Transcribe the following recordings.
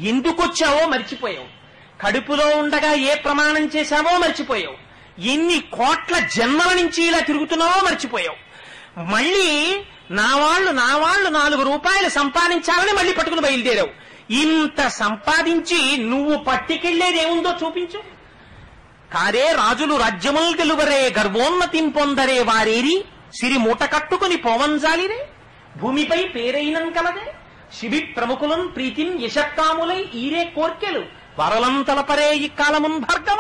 ఎందుకొచ్చావో మర్చిపోయావు, కడుపులో ఉండగా ఏ ప్రమాణం చేశావో మర్చిపోయావు, ఎన్ని కోట్ల జన్మల నుంచి ఇలా తిరుగుతున్నావో మర్చిపోయావు. మళ్ళీ నా వాళ్ళు 4 రూపాయలు సంపాదించాలని మళ్ళీ పట్టుకుని బయలుదేరావు. ఇంత సంపాదించి నువ్వు పట్టుకెళ్లేదేముందో చూపించు. కారే రాజులు రాజ్యముల్ గెలువరే గర్వోన్నతిం పొందరే వారేరి సిరి మూట కట్టుకుని పోవంజాలిరే భూమిపై పేరైనం కలదే శిబి ప్రముఖులం ప్రీతిం యశక్కాములై ఈరే కోర్కెలు వరలం తలపరే ఇక్కాలమున్ భార్గవ.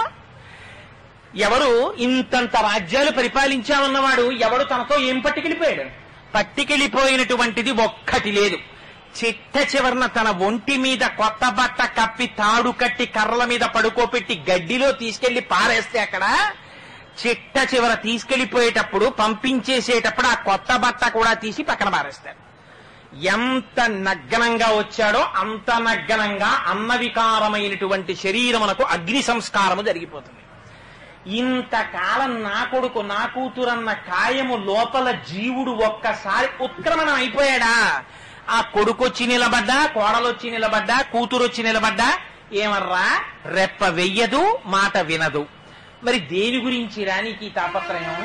ఎవరు ఇంతంత రాజ్యాలు పరిపాలించామన్నవాడు ఎవడు తనతో ఏం పట్టుకెళ్ళిపోయాడు? పట్టుకెళ్ళిపోయినటువంటిది ఒక్కటి లేదు. చిట్ట చివరన తన ఒంటి మీద కొత్త బట్ట కప్పి తాడు కట్టి కర్రల మీద పడుకోపెట్టి గడ్డిలో తీసుకెళ్లి పారేస్తే అక్కడ చిట్ట చివర తీసుకెళ్లిపోయేటప్పుడు పంపించేసేటప్పుడు ఆ కొత్త బట్ట కూడా తీసి పక్కన పారేస్తాడు. ఎంత నగ్నంగా వచ్చాడో అంత నగ్నంగా అన్నవికారమైనటువంటి శరీరమునకు అగ్ని సంస్కారము జరిగిపోతుంది. ఇంతకాలం నా కొడుకు నా కూతురన్న కాయము లోపల జీవుడు ఒక్కసారి ఉత్క్రమణం అయిపోయాడా? ఆ కొడుకొచ్చి నిలబడ్డా, కోడలొచ్చి నిలబడ్డా, కూతురొచ్చి నిలబడ్డా ఏమర్రా రెప్ప వెయ్యదు, మాట వినదు. మరి దేని గురించి రానికి తాపత్రయం?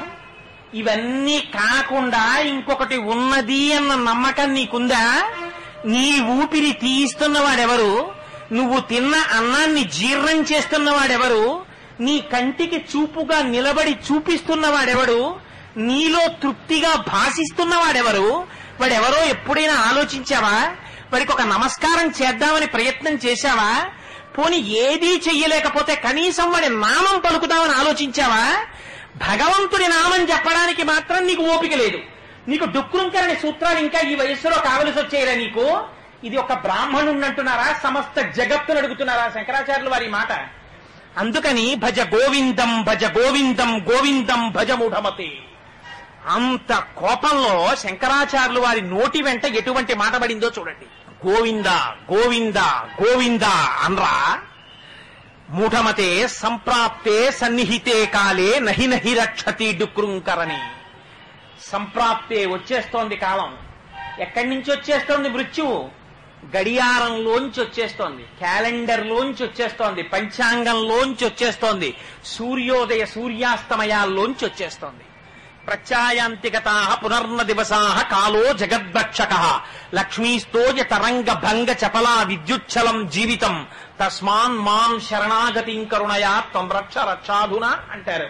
ఇవన్నీ కాకుండా ఇంకొకటి ఉన్నది అన్న నమ్మకం నీకుందా? నీ ఊపిరి తీయిస్తున్నవాడెవరు? నువ్వు తిన్న అన్నాన్ని జీర్ణం చేస్తున్నవాడెవరు? నీ కంటికి చూపుగా నిలబడి చూపిస్తున్నవాడెవడు? నీలో తృప్తిగా భాషిస్తున్నవాడెవరు? వాడెవరో ఎప్పుడైనా ఆలోచించావా? వాడికి ఒక నమస్కారం చేద్దామని ప్రయత్నం చేశావా? పోని ఏదీ చెయ్యలేకపోతే కనీసం వాడి నామం పలుకుదామని ఆలోచించావా? భగవంతుడి నామం చెప్పడానికి మాత్రం నీకు ఓపిక లేదు. నీకు డుక్రుంకరని సూత్రాలు ఇంకా ఈ వయస్సులో కావలసి వచ్చేయరా నీకు? ఇది ఒక బ్రాహ్మణున్నంటున్నారా? సమస్త జగత్తును అడుగుతున్నారా శంకరాచార్యులు వారి మాట? అందుకని భజ గోవిందం భజ గోవిందం గోవిందం భజ మూఢమతే. అంత కోపంలో శంకరాచార్యులు వారి నోటి వెంట ఎటువంటి మాట పడిందో చూడండి. గోవింద గోవింద గోవింద అన్రా మూఢమతే సంప్రాప్తే సన్నిహితే కాలే నహి నహి రక్షతి డుక్రుంకరని. సంప్రాప్తే వచ్చేస్తోంది కాలం. ఎక్కడి నుంచి వచ్చేస్తోంది మృత్యువు? గడియారంలోంచి వచ్చేస్తోంది, క్యాలెండర్లోంచి వచ్చేస్తోంది, పంచాంగంలోంచి వచ్చేస్తోంది, సూర్యోదయ సూర్యాస్తమయాల్లోంచి వచ్చేస్తోంది. ప్రత్యాయాంతిగతా పునర్న దివసా కాలో జగద్భక్షక లక్ష్మీస్తోజ తరంగ భంగ చపలా విద్యుచ్చలం జీవితం తస్మాన్ మాం శరణాగతిం కరుణయా త్వం రక్ష రక్షాధునా అంటారు.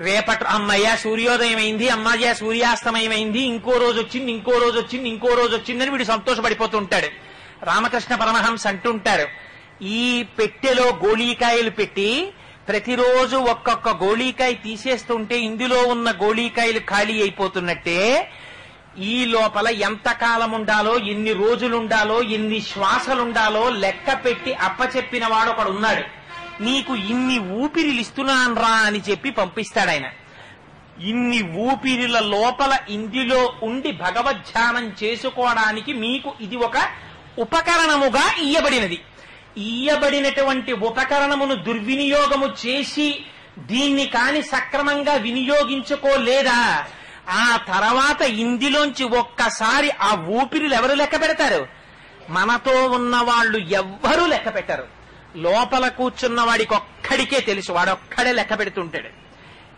రేపటి అమ్మయ్య సూర్యోదయం అయింది, అమ్మయ్య సూర్యాస్తమయమైంది, ఇంకో రోజు వచ్చింది, ఇంకో రోజు వచ్చింది, ఇంకో రోజు వచ్చిందని వీడు సంతోషపడిపోతూ ఉంటాడు. రామకృష్ణ పరమహంస అంటుంటారు, ఈ పెట్టెలో గోళీకాయలు పెట్టి ప్రతిరోజు ఒక్కొక్క గోళీకాయ తీసేస్తుంటే ఇందులో ఉన్న గోళీకాయలు ఖాళీ అయిపోతున్నట్టే ఈ లోపల ఎంత కాలం ఉండాలో, ఎన్ని రోజులుండాలో, ఎన్ని శ్వాసలుండాలో లెక్క పెట్టి అప్పచెప్పిన వాడు ఒకడు ఉన్నాడు. నీకు ఇన్ని ఊపిరిలు ఇస్తున్నాన్రా అని చెప్పి పంపిస్తాడాయన. ఇన్ని ఊపిరిల లోపల ఇందులో ఉండి భగవద్ధ్యానం చేసుకోవడానికి మీకు ఇది ఒక ఉపకరణముగా ఇయ్యబడినది. ఇయ్యబడినటువంటి ఉపకరణమును దుర్వినియోగము చేసి దీన్ని కాని సక్రమంగా వినియోగించుకోలేదా? ఆ తర్వాత ఇందులోంచి ఒక్కసారి ఆ ఊపిరిలు ఎవరు లెక్క పెడతారు? మనతో ఉన్న వాళ్ళు ఎవ్వరూ లెక్క పెట్టరు. లోపల కూర్చున్న వాడికి ఒక్కడికే తెలుసు, వాడొక్కడే లెక్క పెడుతుంటాడు.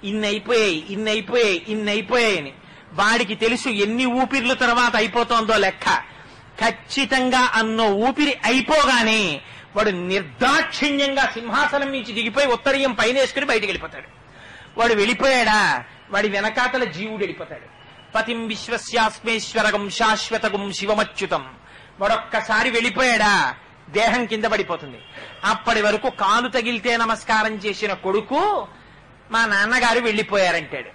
ఇన్నైపోయాయని వాడికి తెలుసు ఎన్ని ఊపిర్ల తర్వాత అయిపోతోందో లెక్క. ఖచ్చితంగా అన్నో ఊపిరి అయిపోగానే వాడు నిర్దాక్షిణ్యంగా సింహాసనం నుంచి దిగిపోయి ఉత్తరీయం పైన వేసుకుని బయటికి వెళ్ళిపోతాడు. వాడు వెళ్ళిపోయాడా, వాడి వెనకాతల జీవుడు వెళ్ళిపోతాడు. పతిం విశ్వస్యాస్మేశ్వరగం శాశ్వతగం శివమచ్యుతం. వాడొక్కసారి వెళ్ళిపోయాడా దేహం కింద పడిపోతుంది. అప్పటి వరకు కాలు తగిలితే నమస్కారం చేసిన కొడుకు మా నాన్నగారు వెళ్ళిపోయారంటాడు.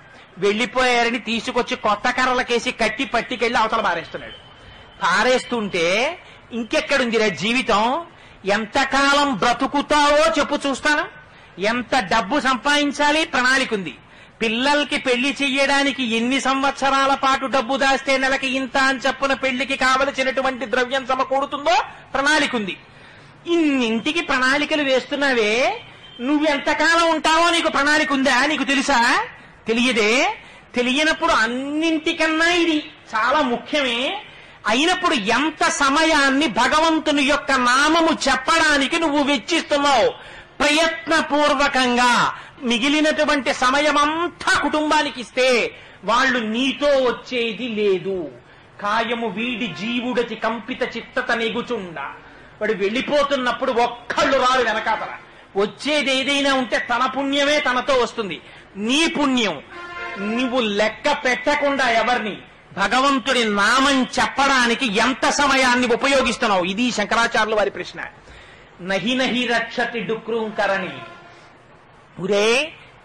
వెళ్ళిపోయారని తీసుకొచ్చి కొత్త కర్రలకేసి కట్టి పట్టికెళ్లి అవతల పారేస్తున్నాడు. పారేస్తుంటే ఇంకెక్కడుందిరా జీవితం? ఎంతకాలం బ్రతుకుతావో చెప్పు చూస్తాను. ఎంత డబ్బు సంపాదించాలి ప్రణాళిక ఉంది. పిల్లలకి పెళ్లి చెయ్యడానికి ఎన్ని సంవత్సరాల పాటు డబ్బు దాస్తే నెలకి ఇంత అని చెప్పున పెళ్లికి కావలసినటువంటి ద్రవ్యం సమకూడుతుందో ప్రణాళిక ఉంది. ఇన్నింటికి ప్రణాళికలు వేస్తున్నావే, నువ్వెంతకాలం ఉంటావో నీకు ప్రణాళిక ఉందా? నీకు తెలుసా? తెలియదే. తెలియనప్పుడు అన్నింటికన్నా ఇది చాలా ముఖ్యమే. అయినప్పుడు ఎంత సమయాన్ని భగవంతుని యొక్క నామము చెప్పడానికి నువ్వు వెచ్చిస్తున్నావు? ప్రయత్నపూర్వకంగా మిగిలినటువంటి సమయమంతా కుటుంబానికి ఇస్తే వాళ్ళు నీతో వచ్చేది లేదు. కాయము వీడి జీవుడతి కంపిత చిత్తత నెగుచుండ. వాడు వెళ్ళిపోతున్నప్పుడు ఒక్కళ్ళు రారు వెనకాతల. వచ్చేది ఏదైనా ఉంటే తన పుణ్యమే తనతో వస్తుంది. నీ పుణ్యం నువ్వు లెక్క పెట్టకుండా ఎవరిని భగవంతుడి నామం చెప్పడానికి ఎంత సమయాన్ని ఉపయోగిస్తున్నావు? ఇది శంకరాచార్యుల వారి ప్రశ్న. నహి నహి రక్షతి డుక్రూంకరణి. ఉరే,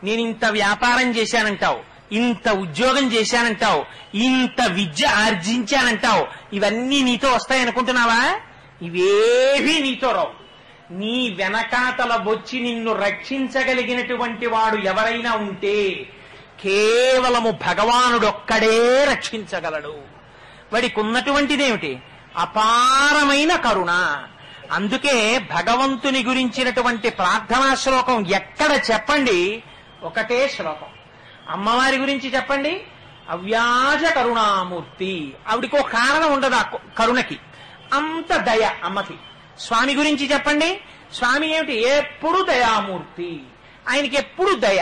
నేను ఇంత వ్యాపారం చేశానంటావు, ఇంత ఉద్యోగం చేశానంటావు, ఇంత విద్య ఆర్జించానంటావు, ఇవన్నీ నీతో వస్తాయనుకుంటున్నావా? ఇవేవీ నీతో రావు. నీ వెనకాతల వచ్చి నిన్ను రక్షించగలిగినటువంటి వాడు ఎవరైనా ఉంటే కేవలము భగవానుడొక్కడే రక్షించగలడు. వాడికి ఉన్నటువంటిదేమిటి? అపారమైన కరుణ. అందుకే భగవంతుని గురించినటువంటి ప్రార్థనా శ్లోకం ఎక్కడ చెప్పండి? ఒకటే శ్లోకం. అమ్మవారి గురించి చెప్పండి, అవ్యాజ కరుణామూర్తి. ఆవిడికో కారణం ఉండదు ఆ కరుణకి, అంత దయ అమ్మకి. స్వామి గురించి చెప్పండి, స్వామి ఏమిటి? ఎప్పుడు దయామూర్తి, ఆయనకి ఎప్పుడు దయ.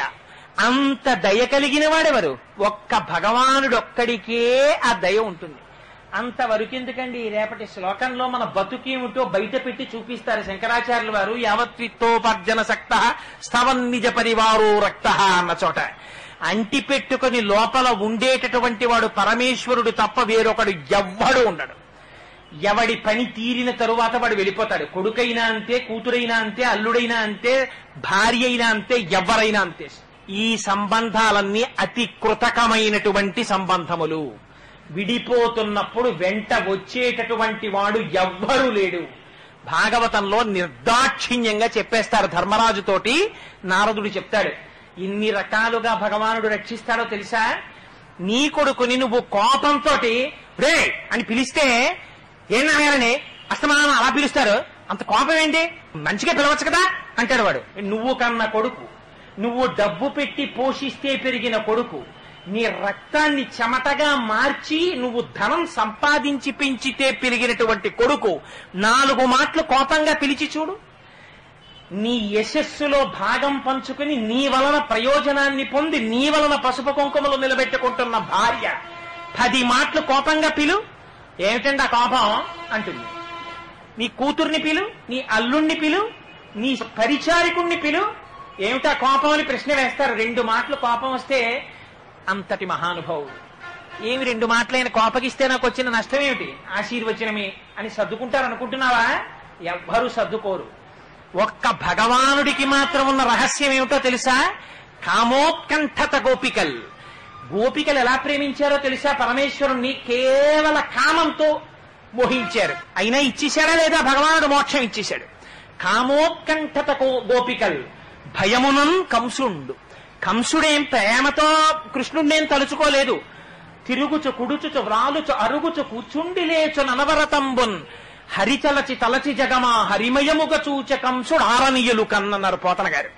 అంత దయ కలిగిన వాడెవరు? ఒక్క భగవానుడొక్కడికే ఆ దయ ఉంటుంది. అంతవరకెందుకండి? రేపటి శ్లోకంలో మన బతుకేమిటో బయట పెట్టి చూపిస్తారు శంకరాచార్యుల వారు. యావత్విత్తోపర్జన సక్త స్థవన్ నిజ పరివారో రక్త అన్న చోట అంటి పెట్టుకుని లోపల ఉండేటటువంటి వాడు పరమేశ్వరుడు తప్ప వేరొకడు ఎవ్వడు ఉండడు. ఎవడి పని తీరిన తరువాత వాడు వెళ్ళిపోతాడు. కొడుకైనా అంతే, కూతురైనా అంతే, అల్లుడైనా అంతే, భార్య అయినా అంతే, ఎవరైనా అంతే. ఈ సంబంధాలన్నీ అతి కృతకమైనటువంటి సంబంధములు. విడిపోతున్నప్పుడు వెంట వచ్చేటటువంటి వాడు ఎవ్వరూ లేడు. భాగవతంలో నిర్దాక్షిణ్యంగా చెప్పేస్తారు. ధర్మరాజుతోటి నారదుడు చెప్తాడు, ఇన్ని రకాలుగా భగవానుడు రక్షిస్తాడో తెలుసా? నీ కొడుకుని నువ్వు కోపంతో రే అని పిలిస్తే ఏనాయనని అస్తమానం అలా పిలుస్తారు, అంత కోపం ఏంటి, మంచిగా పిలవచ్చు కదా అంటాడు వాడు. నువ్వు కన్న కొడుకు, నువ్వు డబ్బు పెట్టి పోషిస్తే పెరిగిన కొడుకు, నీ రక్తాన్ని చెమటగా మార్చి నువ్వు ధనం సంపాదించి పెంచితే పెరిగినటువంటి కొడుకు 4 మాటలు కోపంగా పిలిచి చూడు. నీ యశస్సులో భాగం పంచుకుని నీ వలన ప్రయోజనాన్ని పొంది నీ వలన పసుపు కుంకుమలు నిలబెట్టుకుంటున్న భార్య 10 మాటలు కోపంగా పిలు. ఏమిటండి ఆ కోపం అంటుంది. నీ కూతుర్ని పిలు, నీ అల్లుణ్ణి పిలు, నీ పరిచారికుణ్ణి పిలు. ఏమిటా కోపం అని ప్రశ్న వేస్తారు. 2 మాటలు కోపం వస్తే అంతటి మహానుభావుడు. ఏమి 2 మాటలైన కోపగిస్తే నాకు వచ్చిన నష్టం ఏమిటి, ఆశీర్వచనమే అని సర్దుకుంటారు అనుకుంటున్నావా? ఎవ్వరూ సర్దుకోరు. ఒక్క భగవానుడికి మాత్రం ఉన్న రహస్యం ఏమిటో తెలుసా? కామోత్కంఠత గోపికల్. గోపికలు ఎలా ప్రేమించారో తెలుసా? పరమేశ్వరుణ్ణి కేవల కామంతో మోహించారు. అయినా ఇచ్చేశాడా లేదా? భగవానుడు మోక్షం ఇచ్చేశాడు. కామోత్కంఠత గోపికల్ భయమునన్ కంసుండు. కంసుడేం ప్రేమతో కృష్ణుడినేం తలుచుకోలేదు. తిరుగుచు కుడుచుచు వ్రాలుచు అరుగుచు కూచుండి లేచు ననవరతంబున్ హరిచలచి తలచి జగమా హరిమయముగ చూచ కంసుడు ఆరనీయులు కన్నన్నారు పోతన గారు.